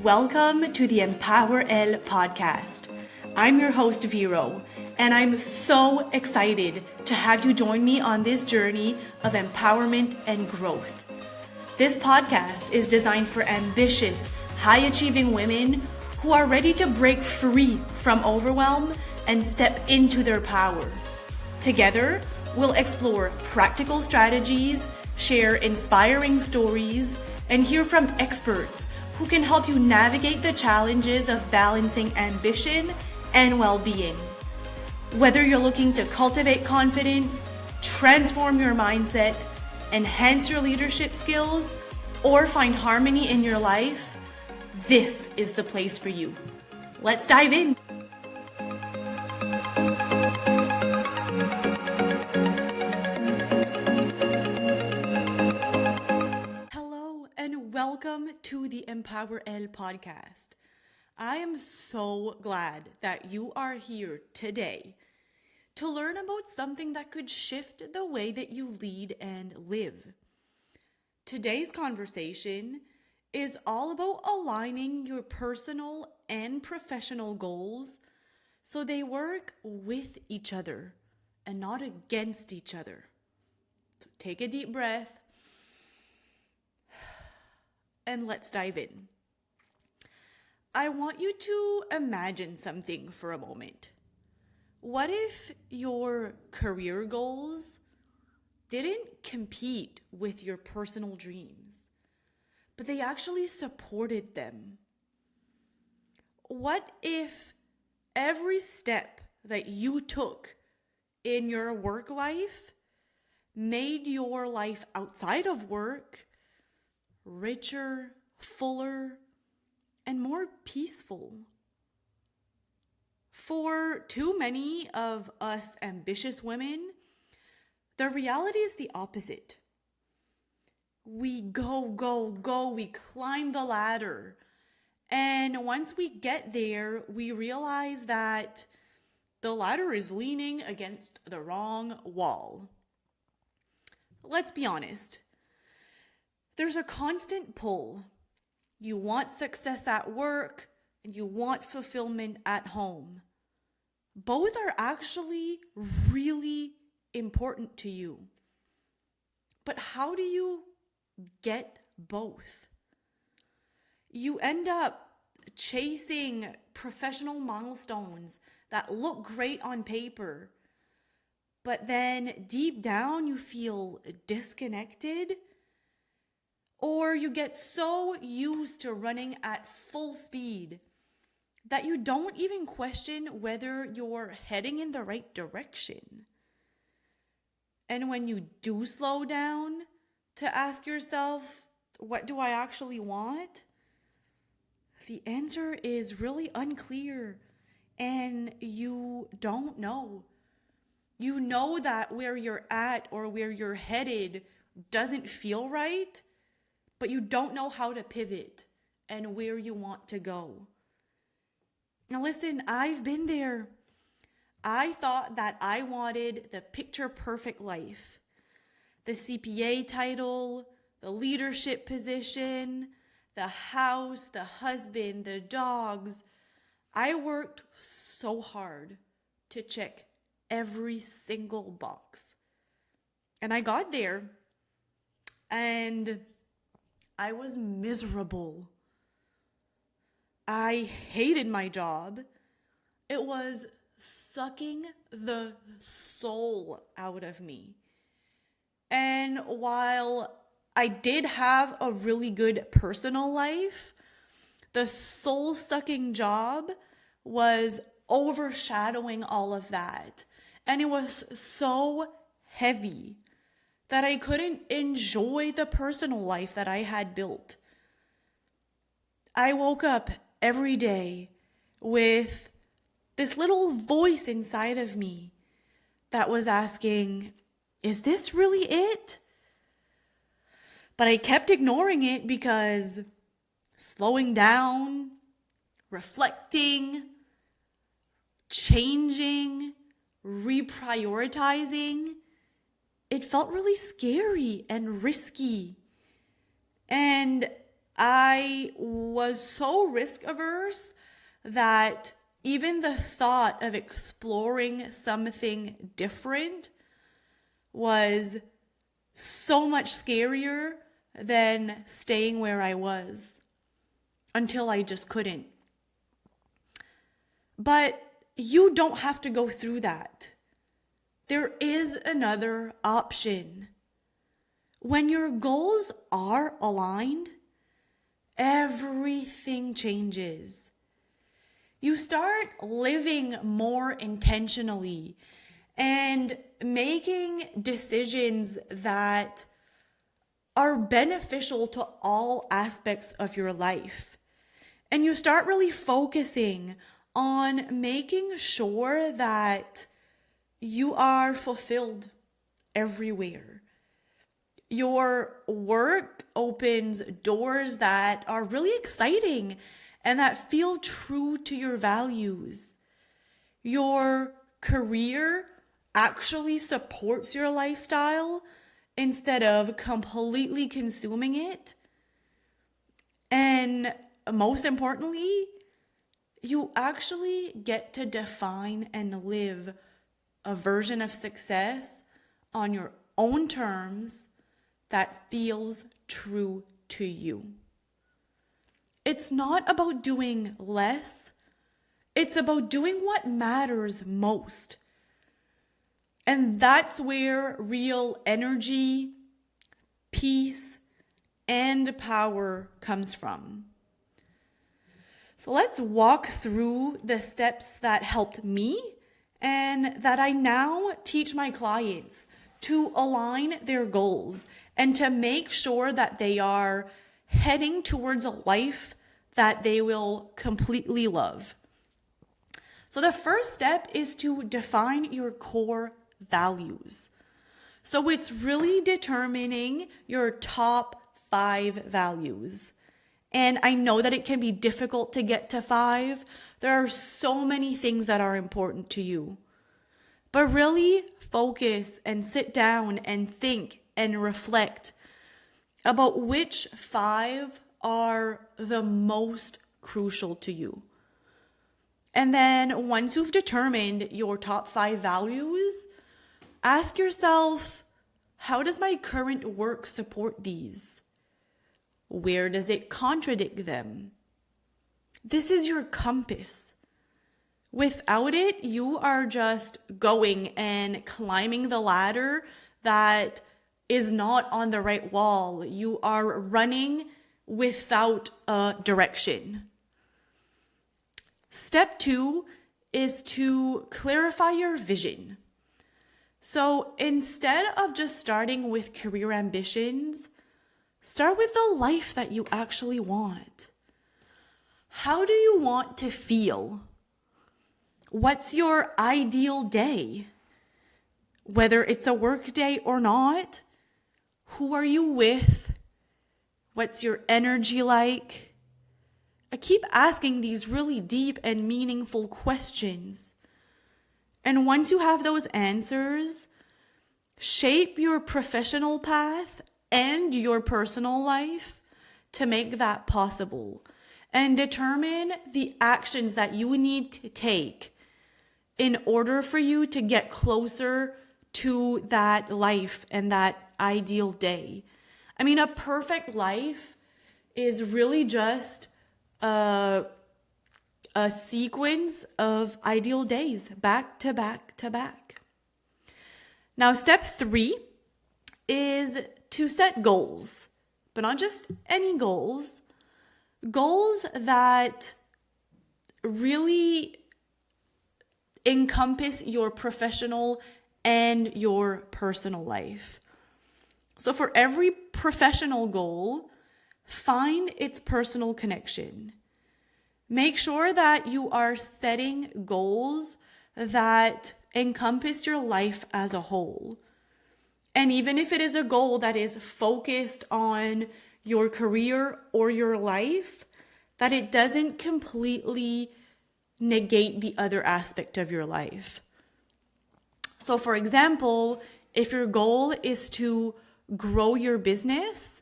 Welcome to the EmpowerElle podcast. I'm your host, Vero, and I'm so excited to have you join me on this journey of empowerment and growth. This podcast is designed for ambitious, high-achieving women who are ready to break free from overwhelm and step into their power. Together, we'll explore practical strategies, share inspiring stories, and hear from experts who can help you navigate the challenges of balancing ambition and well-being. Whether you're looking to cultivate confidence, transform your mindset, enhance your leadership skills, or find harmony in your life, this is the place for you. Let's dive in. Welcome to the EmpowerElle podcast. I am so glad that you are here today to learn about something that could shift the way that you lead and live. Today's conversation is all about aligning your personal and professional goals so they work with each other and not against each other. So take a deep breath. And let's dive in. I want you to imagine something for a moment. What if your career goals didn't compete with your personal dreams, but they actually supported them? What if every step that you took in your work life made your life outside of work richer, fuller, and more peaceful? For too many of us ambitious women, the reality is the opposite. We go, we climb the ladder. And once we get there, we realize that the ladder is leaning against the wrong wall. Let's be honest. There's a constant pull. You want success at work and you want fulfillment at home. Both are actually really important to you. But how do you get both? You end up chasing professional milestones that look great on paper, but then deep down you feel disconnected. Or you get so used to running at full speed that you don't even question whether you're heading in the right direction. And when you do slow down to ask yourself, what do I actually want? The answer is really unclear and you don't know. You know that where you're at or where you're headed doesn't feel right, but you don't know how to pivot and where you want to go. Now listen, I've been there. I thought that I wanted the picture perfect life. The CPA title, the leadership position, the house, the husband, the dogs. I worked so hard to check every single box. And I got there and I was miserable. I hated my job. It was sucking the soul out of me. And while I did have a really good personal life, the soul-sucking job was overshadowing all of that. And it was so heavy that I couldn't enjoy the personal life that I had built. I woke up every day with this little voice inside of me that was asking, is this really it? But I kept ignoring it because slowing down, reflecting, changing, reprioritizing, it felt really scary and risky. And I was so risk averse that even the thought of exploring something different was so much scarier than staying where I was until I just couldn't. But you don't have to go through that. There is another option. When your goals are aligned, everything changes. You start living more intentionally and making decisions that are beneficial to all aspects of your life. And you start really focusing on making sure that you are fulfilled everywhere. Your work opens doors that are really exciting and that feel true to your values. Your career actually supports your lifestyle instead of completely consuming it. And most importantly, you actually get to define and live a version of success on your own terms that feels true to you. It's not about doing less. It's about doing what matters most. And that's where real energy, peace, and power comes from. So let's walk through the steps that helped me and that I now teach my clients to align their goals and to make sure that they are heading towards a life that they will completely love. So the first step is to define your core values. So it's really determining your top 5 values. And I know that it can be difficult to get to 5. There are so many things that are important to you. But really focus and sit down and think and reflect about which 5 are the most crucial to you. And then once you've determined your top 5 values, ask yourself, how does my current work support these? Where does it contradict them? This is your compass. Without it, you are just going and climbing the ladder that is not on the right wall. You are running without a direction. Step 2 is to clarify your vision. So instead of just starting with career ambitions, start with the life that you actually want. How do you want to feel? What's your ideal day? Whether it's a work day or not, who are you with? What's your energy like? I keep asking these really deep and meaningful questions. And once you have those answers, shape your professional path and your personal life to make that possible. And determine the actions that you need to take in order for you to get closer to that life and that ideal day. I mean, a perfect life is really just a sequence of ideal days back to back to back. Now, step 3 is to set goals, but not just any goals. Goals that really encompass your professional and your personal life. So for every professional goal, find its personal connection. Make sure that you are setting goals that encompass your life as a whole. And even if it is a goal that is focused on your career or your life, that it doesn't completely negate the other aspect of your life. So for example, if your goal is to grow your business,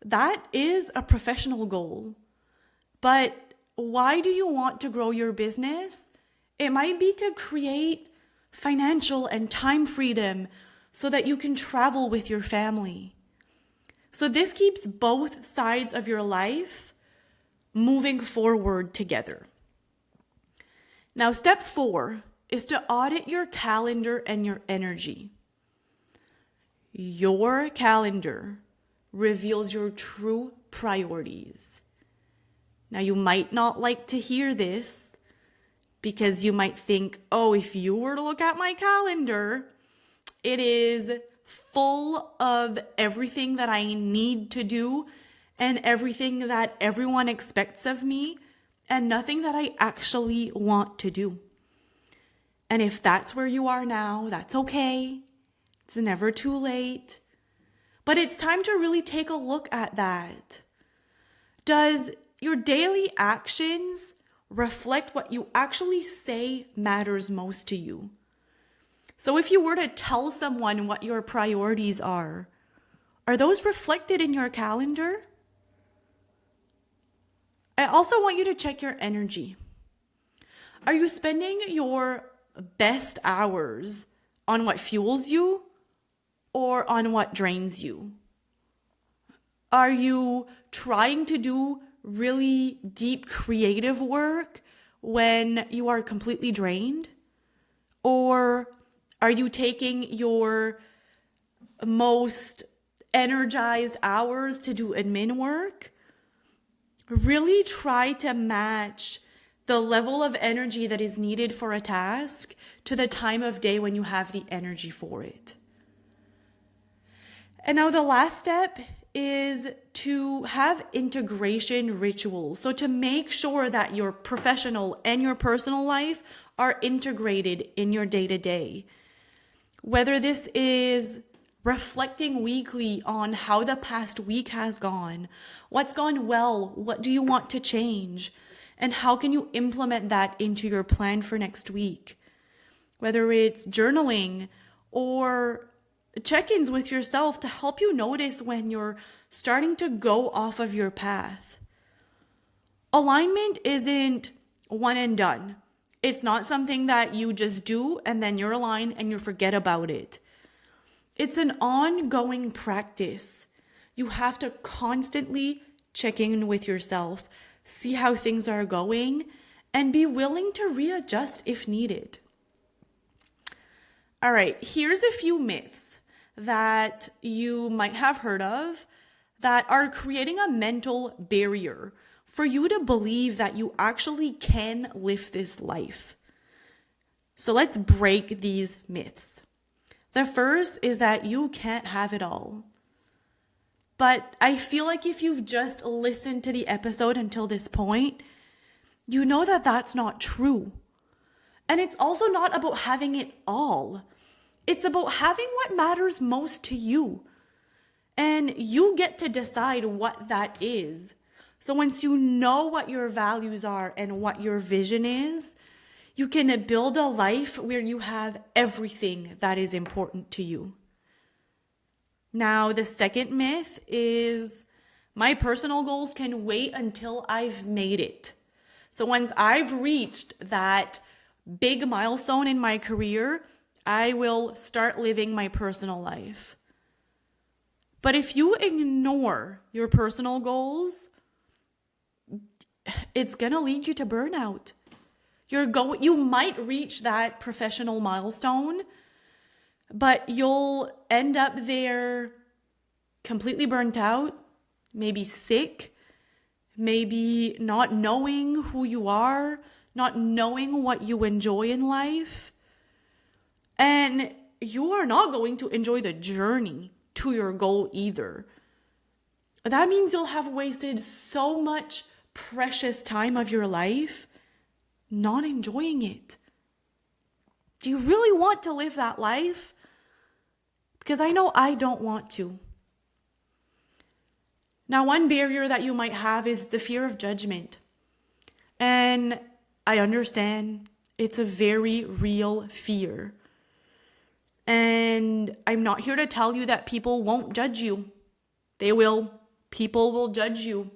That is a professional goal. But why do you want to grow your business? It might be to create financial and time freedom so that you can travel with your family. So this keeps both sides of your life moving forward together. Now, step 4 is to audit your calendar and your energy. Your calendar reveals your true priorities. Now, you might not like to hear this because you might think, oh, if you were to look at my calendar, it is full of everything that I need to do and everything that everyone expects of me and nothing that I actually want to do. And if that's where you are now, that's okay. It's never too late. But it's time to really take a look at that. Does your daily actions reflect what you actually say matters most to you? So if you were to tell someone what your priorities are those reflected in your calendar? I also want you to check your energy. Are you spending your best hours on what fuels you or on what drains you? Are you trying to do really deep creative work when you are completely drained? Or are you taking your most energized hours to do admin work? Really try to match the level of energy that is needed for a task to the time of day when you have the energy for it. And now the last step is to have integration rituals. So to make sure that your professional and your personal life are integrated in your day-to-day. Whether this is reflecting weekly on how the past week has gone, what's gone well, what do you want to change, and how can you implement that into your plan for next week? Whether it's journaling or check-ins with yourself to help you notice when you're starting to go off of your path. Alignment isn't one and done. It's not something that you just do and then you're aligned and you forget about it. It's an ongoing practice. You have to constantly check in with yourself, see how things are going, and be willing to readjust if needed. All right, here's a few myths that you might have heard of that are creating a mental barrier for you to believe that you actually can live this life. So let's break these myths. The first is that you can't have it all. But I feel like if you've just listened to the episode until this point, you know that that's not true. And it's also not about having it all. It's about having what matters most to you. And you get to decide what that is. So once you know what your values are and what your vision is, you can build a life where you have everything that is important to you. Now, the second myth is my personal goals can wait until I've made it. So once I've reached that big milestone in my career, I will start living my personal life. But if you ignore your personal goals, it's going to lead you to burnout. You might reach that professional milestone, but you'll end up there completely burnt out, maybe sick, maybe not knowing who you are, not knowing what you enjoy in life. And you are not going to enjoy the journey to your goal either. That means you'll have wasted so much precious time of your life not enjoying it. Do you really want to live that life? Because I know I don't want to. Now, one barrier that you might have is the fear of judgment. And I understand it's a very real fear. And I'm not here to tell you that people won't judge you. They will. People will judge you,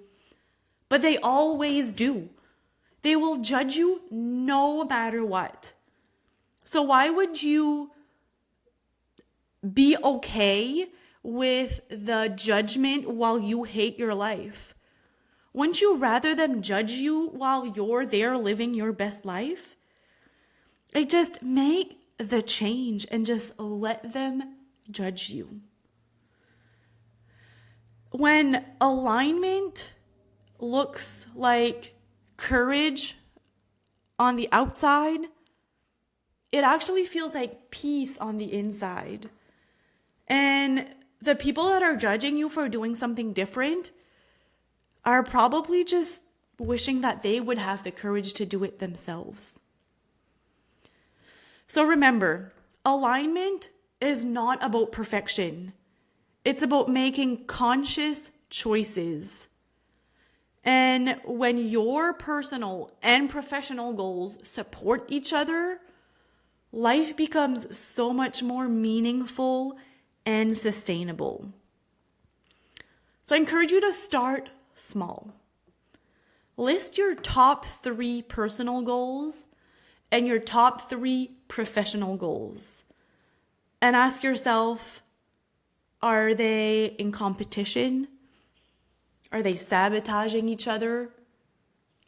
but they always do. They will judge you no matter what. So why would you be okay with the judgment while you hate your life? Wouldn't you rather them judge you while you're there living your best life? Like, just make the change and just let them judge you. When alignment looks like courage on the outside, it actually feels like peace on the inside. And the people that are judging you for doing something different are probably just wishing that they would have the courage to do it themselves. So remember, alignment is not about perfection. It's about making conscious choices. And when your personal and professional goals support each other, life becomes so much more meaningful and sustainable. So I encourage you to start small. List your top 3 personal goals and your top 3 professional goals. And ask yourself, are they in competition? Are they sabotaging each other?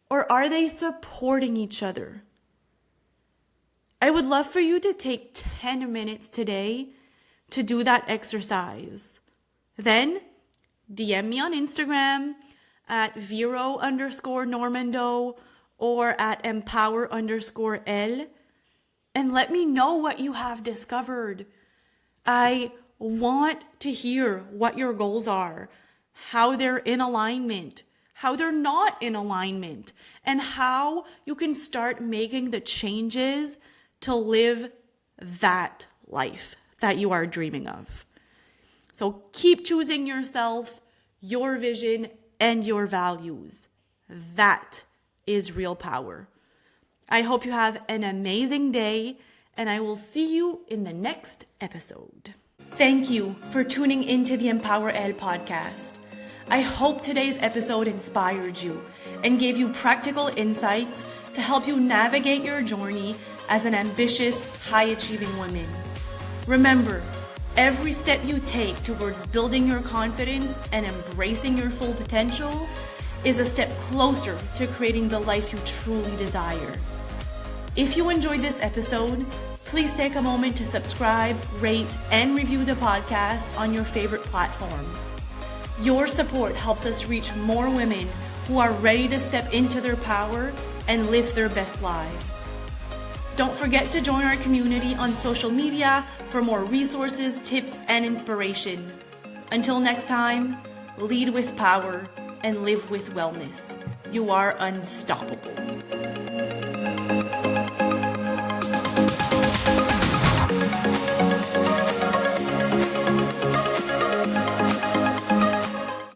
Or are they supporting each other? I would love for you to take 10 minutes today to do that exercise. Then DM me on Instagram at Vero_Normando or at EmpowerElle and let me know what you have discovered. I want to hear what your goals are, how they're in alignment, how they're not in alignment, and how you can start making the changes to live that life that you are dreaming of. So keep choosing yourself, your vision, and your values. That is real power. I hope you have an amazing day, and I will see you in the next episode. Thank you for tuning into the EmpowerElle podcast. I hope today's episode inspired you and gave you practical insights to help you navigate your journey as an ambitious, high-achieving woman. Remember, every step you take towards building your confidence and embracing your full potential is a step closer to creating the life you truly desire. If you enjoyed this episode, please take a moment to subscribe, rate, and review the podcast on your favorite platform. Your support helps us reach more women who are ready to step into their power and live their best lives. Don't forget to join our community on social media for more resources, tips, and inspiration. Until next time, lead with power and live with wellness. You are unstoppable.